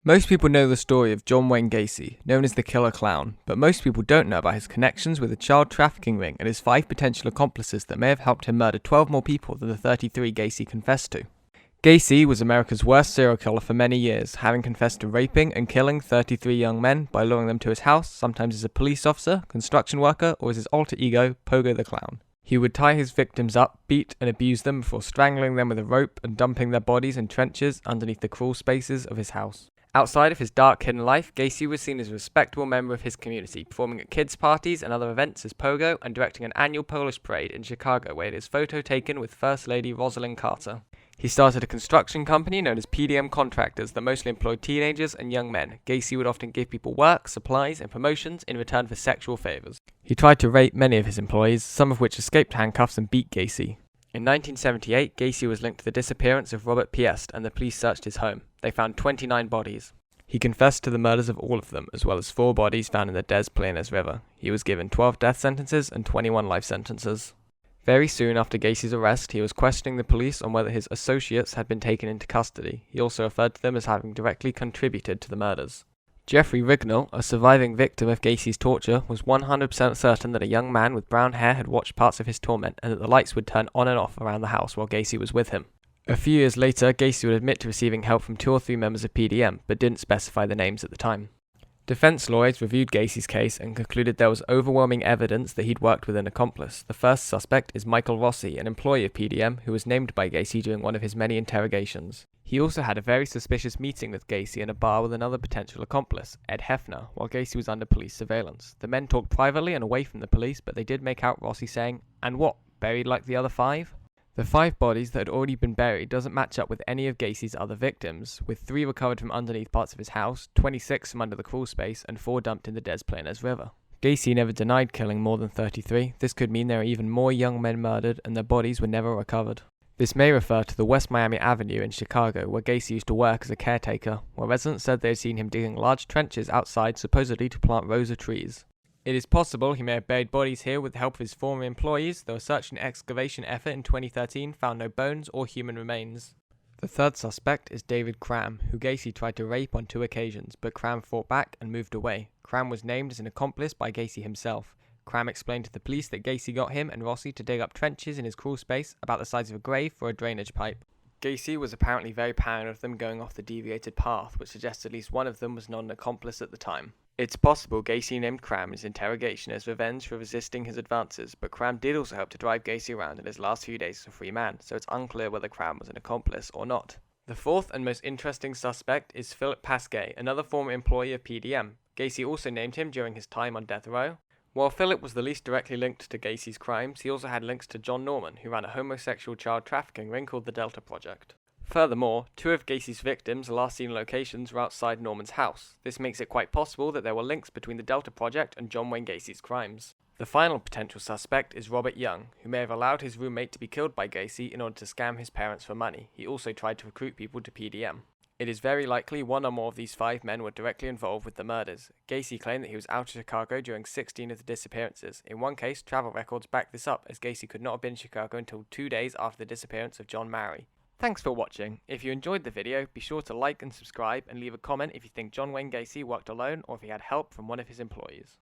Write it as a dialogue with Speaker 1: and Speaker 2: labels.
Speaker 1: Most people know the story of John Wayne Gacy, known as the Killer Clown, but most people don't know about his connections with a child trafficking ring and his 5 potential accomplices that may have helped him murder 12 more people than the 33 Gacy confessed to. Gacy was America's worst serial killer for many years, having confessed to raping and killing 33 young men by luring them to his house, sometimes as a police officer, construction worker, or as his alter ego, Pogo the Clown. He would tie his victims up, beat and abuse them before strangling them with a rope and dumping their bodies in trenches underneath the crawl spaces of his house. Outside of his dark hidden life, Gacy was seen as a respectable member of his community, performing at kids' parties and other events as Pogo and directing an annual Polish parade in Chicago where he had his photo taken with First Lady Rosalind Carter. He started a construction company known as PDM Contractors that mostly employed teenagers and young men. Gacy would often give people work, supplies, and promotions in return for sexual favors. He tried to rape many of his employees, some of which escaped handcuffs and beat Gacy. In 1978, Gacy was linked to the disappearance of Robert Piest, and the police searched his home. They found 29 bodies. He confessed to the murders of all of them, as well as 4 bodies found in the Des Plaines River. He was given 12 death sentences and 21 life sentences. Very soon after Gacy's arrest, he was questioning the police on whether his associates had been taken into custody. He also referred to them as having directly contributed to the murders. Jeffrey Rignal, a surviving victim of Gacy's torture, was 100% certain that a young man with brown hair had watched parts of his torment and that the lights would turn on and off around the house while Gacy was with him. A few years later, Gacy would admit to receiving help from 2 or 3 members of PDM, but didn't specify the names at the time. Defense lawyers reviewed Gacy's case and concluded there was overwhelming evidence that he'd worked with an accomplice. The first suspect is Michael Rossi, an employee of PDM who was named by Gacy during one of his many interrogations. He also had a very suspicious meeting with Gacy in a bar with another potential accomplice, Ed Hefner, while Gacy was under police surveillance. The men talked privately and away from the police, but they did make out Rossi saying, "And what, buried like the other 5? The 5 bodies that had already been buried doesn't match up with any of Gacy's other victims, with 3 recovered from underneath parts of his house, 26 from under the crawl space, and 4 dumped in the Des Plaines River. Gacy never denied killing more than 33. This could mean there are even more young men murdered and their bodies were never recovered. This may refer to the West Miami Avenue in Chicago, where Gacy used to work as a caretaker, where residents said they had seen him digging large trenches outside supposedly to plant rows of trees. It is possible he may have buried bodies here with the help of his former employees, though a search and excavation effort in 2013 found no bones or human remains. The third suspect is David Cram, who Gacy tried to rape on 2 occasions, but Cram fought back and moved away. Cram was named as an accomplice by Gacy himself. Cram explained to the police that Gacy got him and Rossi to dig up trenches in his crawl space about the size of a grave for a drainage pipe. Gacy was apparently very paranoid of them going off the deviated path, which suggests at least one of them was not an accomplice at the time. It's possible Gacy named Cram in his interrogation as revenge for resisting his advances, but Cram did also help to drive Gacy around in his last few days as a free man, so it's unclear whether Cram was an accomplice or not. The fourth and most interesting suspect is Philip Pasquet, another former employee of PDM. Gacy also named him during his time on death row. While Philip was the least directly linked to Gacy's crimes, he also had links to John Norman, who ran a homosexual child trafficking ring called the Delta Project. Furthermore, 2 of Gacy's victims' last seen locations were outside Norman's house. This makes it quite possible that there were links between the Delta Project and John Wayne Gacy's crimes. The final potential suspect is Robert Young, who may have allowed his roommate to be killed by Gacy in order to scam his parents for money. He also tried to recruit people to PDM. It is very likely one or more of these 5 men were directly involved with the murders. Gacy claimed that he was out of Chicago during 16 of the disappearances. In one case, travel records back this up, as Gacy could not have been in Chicago until 2 days after the disappearance of John Maury. Thanks for watching. If you enjoyed the video, be sure to like and subscribe and leave a comment if you think John Wayne Gacy worked alone or if he had help from one of his employees.